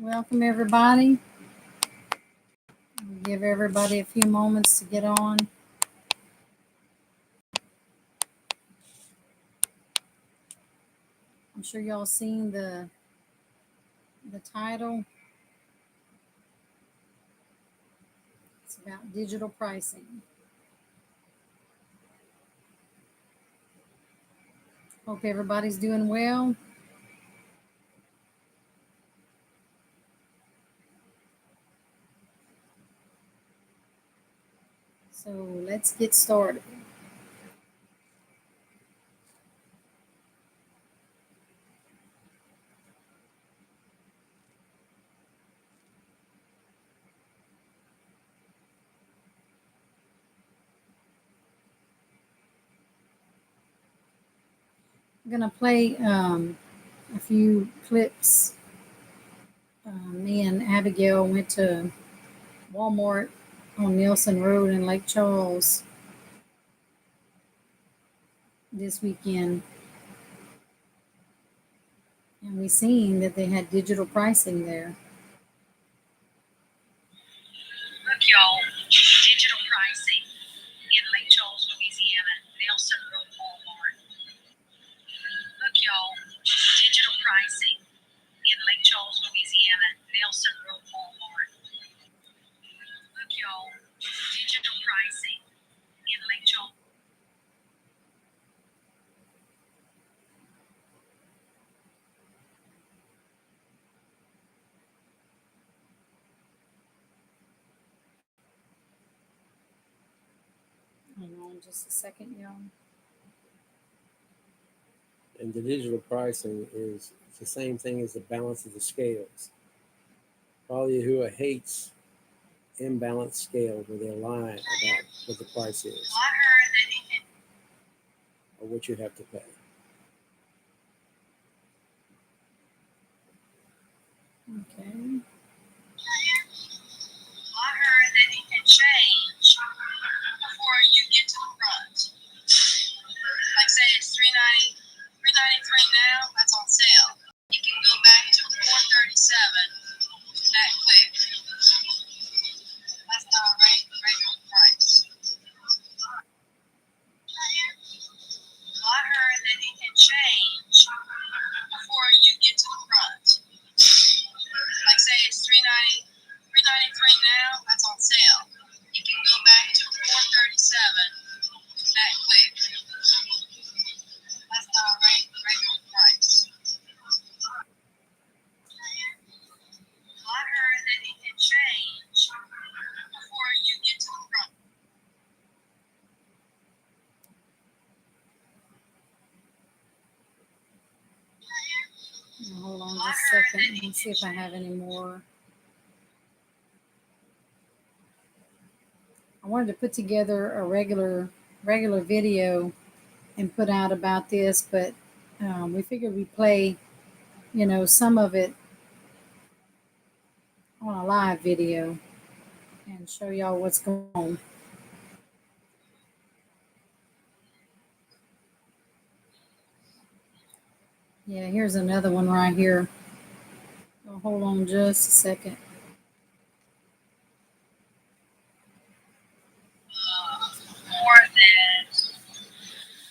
Welcome, everybody. We'll give everybody a few moments to get on. I'm sure y'all seen the title. It's about digital pricing. Hope everybody's doing well. So let's get started. I'm gonna play a few clips. Me and Abigail went to Walmart on Nielsen Road in Lake Charles this weekend, and we seen that they had digital pricing there. Look, y'all, digital pricing in Lake Charles, Louisiana, Nielsen Road Walmart. Look, y'all, digital pricing in Lake Charles, Louisiana, Nielsen Road Walmart. Look, y'all, digital pricing in Lake Charles. Hang on just a second, y'all. And the digital pricing is the same thing as the balance of the scales. All Yahuwah hates imbalanced scales where they lie about what the price is Well, I heard that or what you have to pay. Okay. I heard that it can change before you get to the front. Like say it's $393 now, that's on sale. You can go back to $437 that quick. That's not a regular price. Well, I heard that it can change before you get to the front. Like say it's $393 now, that's on sale. You can go back to $437 that quick. That's not a regular price. Well, I heard that it can change before you get to the front. Now, hold on just a second. Let me see if I have any more. I wanted to put together a regular video and put out about this, but we figured we'd play, some of it on a live video and show y'all what's going on. Yeah, here's another one right here. So hold on just a second. More than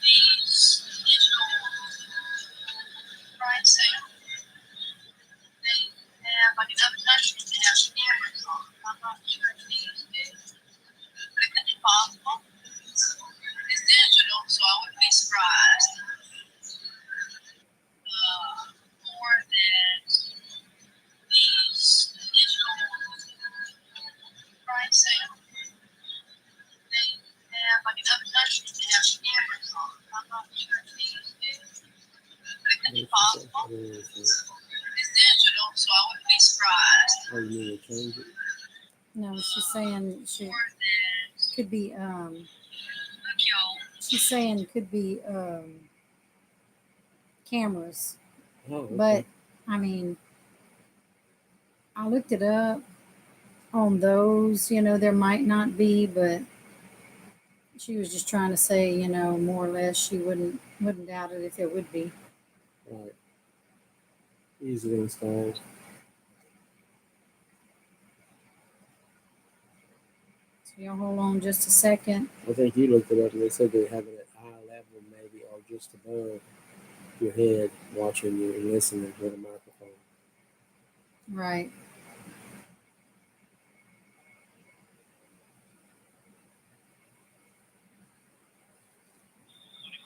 these digital pricing. They have, like in other countries, they have scammers on. I'm not sure if these do. But it could be possible. It's digital, so I wouldn't be surprised. More than these digital pricing. They have, like in other countries, they have scammers on. I'm not sure if these do. But it could be possible. It's digital, so I wouldn't be surprised. Oh, you mean to change it? No, she's saying she could be Look, y'all. she's saying could be cameras. Oh, okay. But I mean, I looked it up on those, there might not be, but she was just trying to say, more or less she wouldn't doubt it if there would be. Right. Easily installed. Y'all hold on just a second. I think you looked it up and they said they have it at eye level, maybe, or just above your head, watching you and listening with a microphone. Right.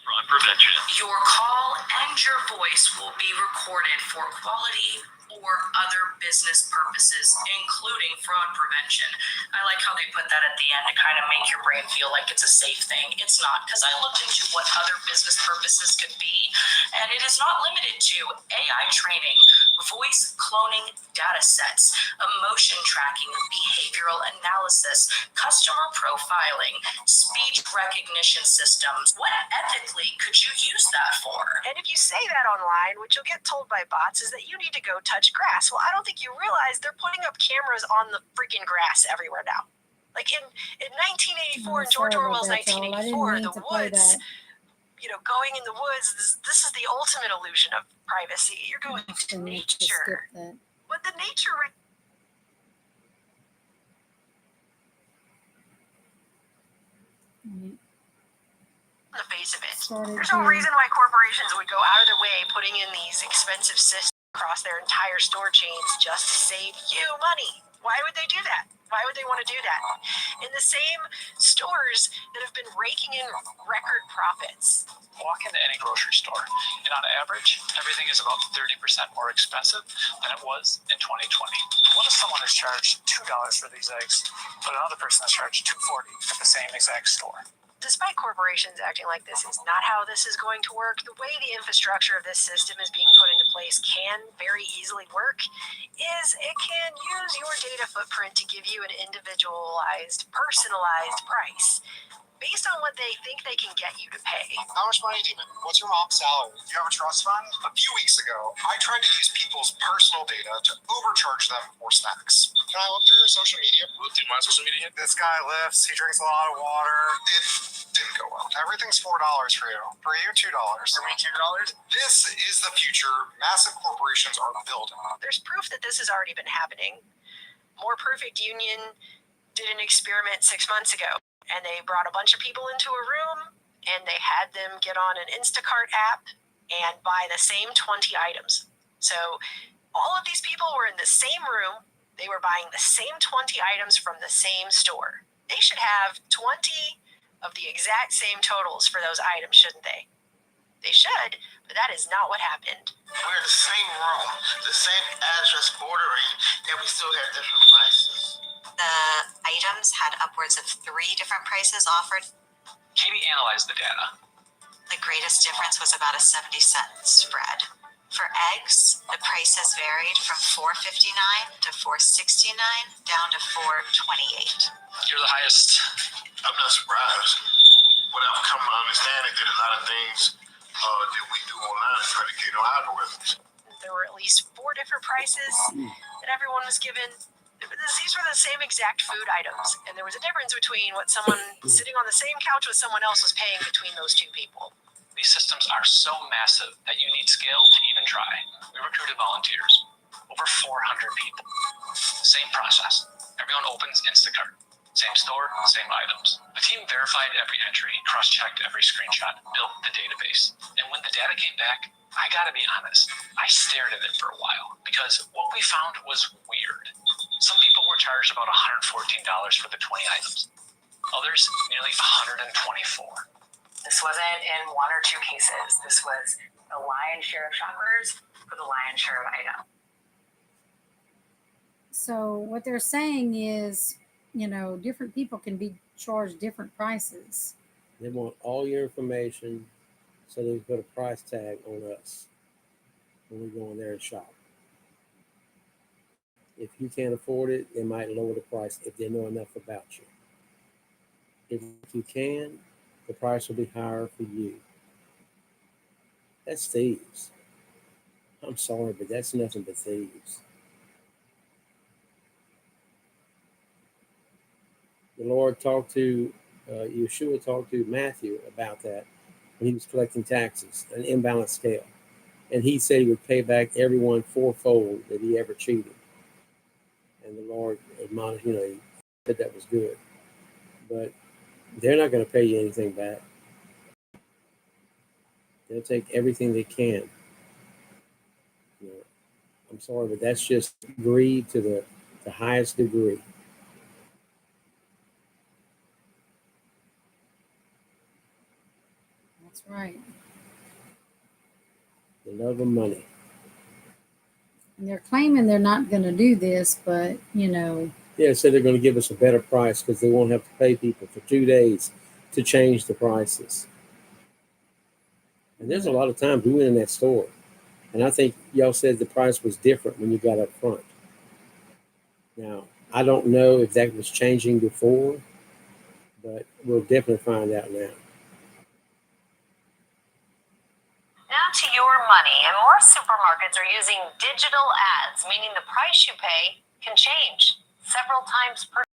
Fraud prevention. Your call and your voice will be recorded for quality or other business purposes, including fraud prevention. I like how they put that at the end to kind of make your brain feel like it's a safe thing. It's not, because I looked into what other business purposes could be, and it is not limited to AI training, voice cloning data sets, emotion tracking, behavioral analysis, customer profiling, speech recognition systems. What ethically could you use that for? And if you say that online, what you'll get told by bots is that you need to go touch grass. Well, I don't think you realize they're putting up cameras on the freaking grass everywhere now. Like in 1984, in George Orwell's 1984, the woods, going in the woods, this is the ultimate illusion of privacy. You're going to nature. But the nature... Mm-hmm. On the face of it. There's no reason why corporations would go out of their way putting in these expensive systems across their entire store chains just to save you money. Why would they do that? Why would they want to do that? In the same stores that have been raking in record profits. Walk into any grocery store, and on average, everything is about 30% more expensive than it was in 2020. What if someone is charged $2 for these eggs, but another person is charged $2.40 at the same exact store? Despite corporations acting like this is not how this is going to work, the way the infrastructure of this system is being put into place can very easily work, is it can use your data footprint to give you an individualized, personalized price based on what they think they can get you to pay. How much money do you make? What's your mom's salary? Do you have a trust fund? A few weeks ago, I tried to use people's personal data to overcharge them for snacks. Can I look through your social media? Look through my social media? This guy lifts, he drinks a lot of water. It didn't go well. Everything's $4 for you. For you, $2. For me, $2? This is the future massive corporations are building. There's proof that this has already been happening. More Perfect Union did an experiment 6 months ago. And they brought a bunch of people into a room and they had them get on an Instacart app and buy the same 20 items. So all of these people were in the same room. They were buying the same 20 items from the same store. They should have 20 of the exact same totals for those items, shouldn't they? They should, but that is not what happened. We're in the same room, the same address ordering, and we still had different prices. The items had upwards of 3 different prices offered. Katie analyzed the data. The greatest difference was about a 70-cent spread. For eggs, the prices varied from $4.59 to $4.69 down to $4.28. You're the highest. I'm not surprised. What I've come to understand is that a lot of things that we do online is predicated on algorithms. There were at least 4 different prices that everyone was given. These were the same exact food items, and there was a difference between what someone sitting on the same couch with someone else was paying between those 2 people. These systems are so massive that you need scale to even try. We recruited volunteers, over 400 people. Same process. Everyone opens Instacart. Same store, same items. The team verified every entry, cross-checked every screenshot, built the database. And when the data came back, I gotta be honest, I stared at it for a while because what we found was weird. Some people were charged about $114 for the 20 items. Others, nearly $124. This wasn't in 1 or 2 cases. This was the lion's share of shoppers for the lion's share of item. So what they're saying is, different people can be charged different prices. They want all your information so they can put a price tag on us when we go in there and shop. If you can't afford it, they might lower the price if they know enough about you. If you can, the price will be higher for you. That's thieves. I'm sorry, but that's nothing but thieves. The Lord Yeshua talked to Matthew about that when he was collecting taxes, an imbalanced scale. And he said he would pay back everyone 4-fold that he ever cheated. And the Lord admonished, he said that was good. but they're not going to pay you anything back. They'll take everything they can. You know, I'm sorry, but that's just greed to the highest degree. That's right. The love of money. And they're claiming they're not going to do this, but you know. Yeah, so they're going to give us a better price because they won't have to pay people for 2 days to change the prices. And there's a lot of times we went in that store, and I think y'all said the price was different when you got up front. Now, I don't know if that was changing before, but we'll definitely find out now. Now to your money, and more supermarkets are using digital ads, meaning the price you pay can change several times per day.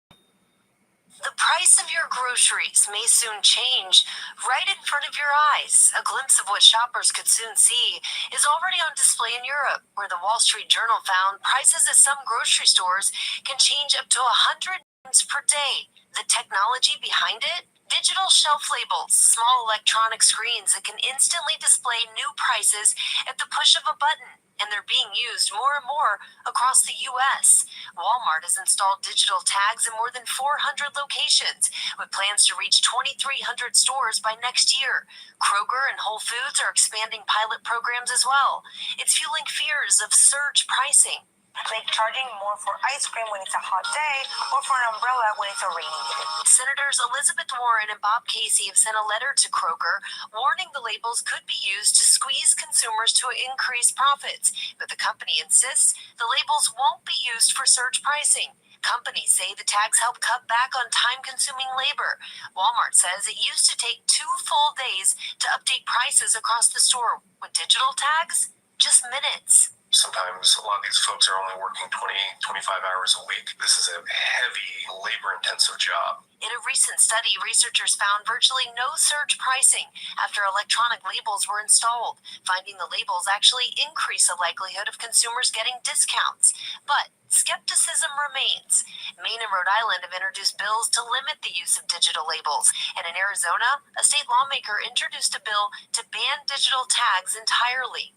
The price of your groceries may soon change right in front of your eyes. A glimpse of what shoppers could soon see is already on display in Europe, where the Wall Street Journal found prices at some grocery stores can change up to 100 times per day. The technology behind it? Digital shelf labels, small electronic screens that can instantly display new prices at the push of a button, and they're being used more and more across the U.S. Walmart has installed digital tags in more than 400 locations, with plans to reach 2,300 stores by next year. Kroger and Whole Foods are expanding pilot programs as well. It's fueling fears of surge pricing. Like charging more for ice cream when it's a hot day or for an umbrella when it's a rainy day. Senators Elizabeth Warren and Bob Casey have sent a letter to Kroger warning the labels could be used to squeeze consumers to increase profits, but the company insists the labels won't be used for surge pricing. Companies say the tags help cut back on time-consuming labor. Walmart says it used to take 2 full days to update prices across the store. With digital tags, just minutes. Sometimes a lot of these folks are only working 20, 25 hours a week. This is a heavy, labor-intensive job. In a recent study, researchers found virtually no surge pricing after electronic labels were installed, finding the labels actually increase the likelihood of consumers getting discounts. But skepticism remains. Maine and Rhode Island have introduced bills to limit the use of digital labels, and in Arizona, a state lawmaker introduced a bill to ban digital tags entirely.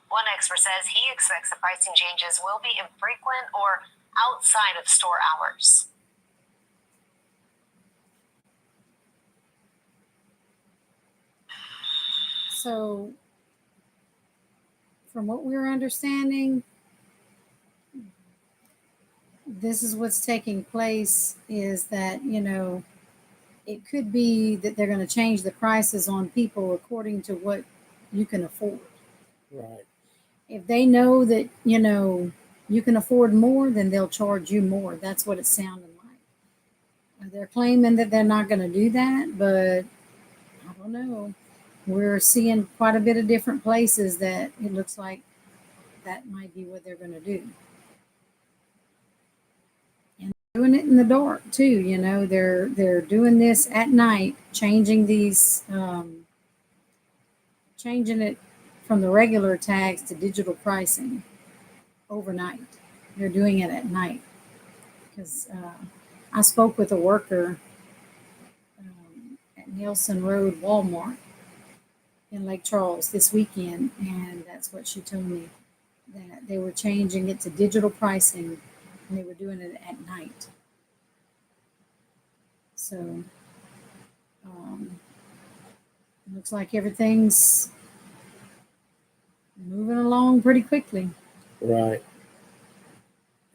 One expert says he expects the pricing changes will be infrequent or outside of store hours. So, from what we're understanding, this is what's taking place is that, you know, it could be that they're going to change the prices on people according to what you can afford. Right. If they know that, you know, you can afford more, then they'll charge you more. That's what it sounded like. They're claiming that they're not going to do that, but I don't know. We're seeing quite a bit of different places that it looks like that might be what they're going to do. And doing it in the dark too, you know, they're doing this at night, changing these, changing it from the regular tags to digital pricing overnight. They're doing it at night because I spoke with a worker at Nielsen Road Walmart in Lake Charles this weekend, and that's what she told me, that they were changing it to digital pricing and they were doing it at night. So it looks like everything's moving along pretty quickly. Right.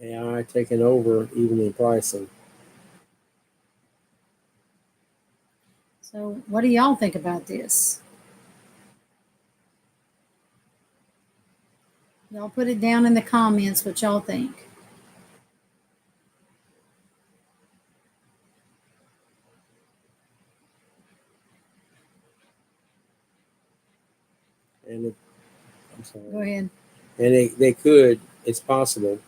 AI taking over even in pricing. So what do y'all think about this? Y'all put it down in the comments what y'all think. And I'm sorry. Go ahead. And they could, it's possible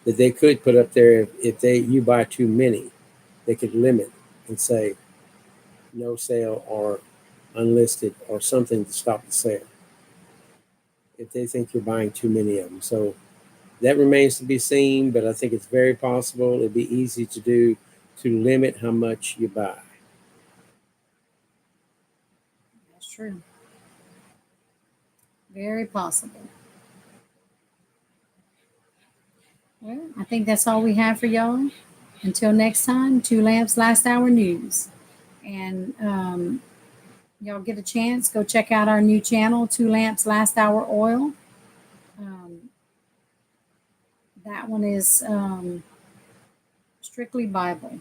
that they could put up there if you buy too many, they could limit and say no sale or unlisted or something to stop the sale if they think you're buying too many of them. So that remains to be seen, but I think it's very possible. It'd be easy to do to limit how much you buy. That's true. Very possible. Well, I think that's all we have for y'all. Until next time, Two Lamps Last Hour News. And y'all get a chance, go check out our new channel, Two Lamps Last Hour Oil. That one is strictly Bible.